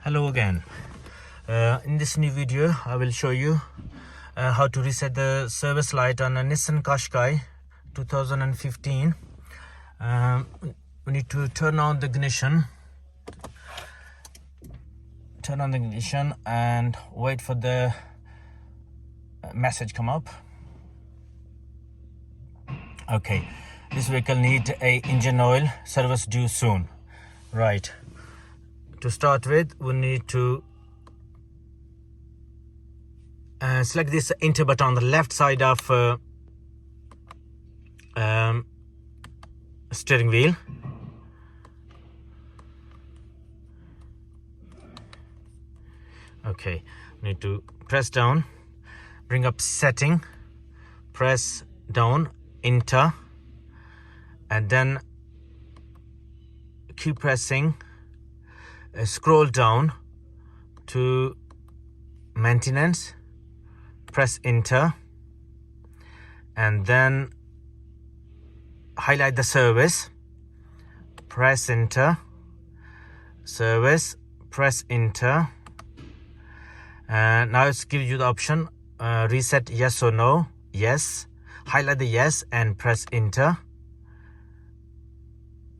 Hello again. In this new video I will show you how to reset the service light on a Nissan Qashqai 2015. We need to turn on the ignition and wait for the message come up. Okay, this vehicle needs a engine oil service due soon. Right, to start with we need to select this enter button on the left side of steering wheel. Okay, need to press down, bring up setting, press down, enter, and then keep pressing, scroll down to maintenance, press enter, and then highlight the service, press enter, service, press enter, and now it's give you the option reset yes or no. Yes, highlight the yes and press enter.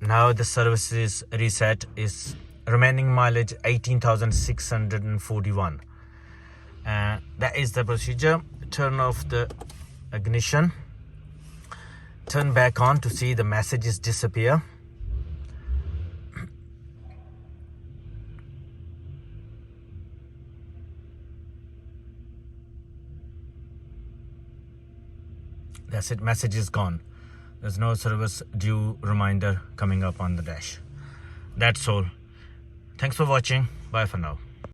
Now the service is reset. Is remaining mileage 18,641. That is the procedure. Turn off the ignition, turn back on to see the messages disappear. That's it, message is gone. There's no service due reminder coming up on the dash. That's all. Thanks for watching. Bye for now.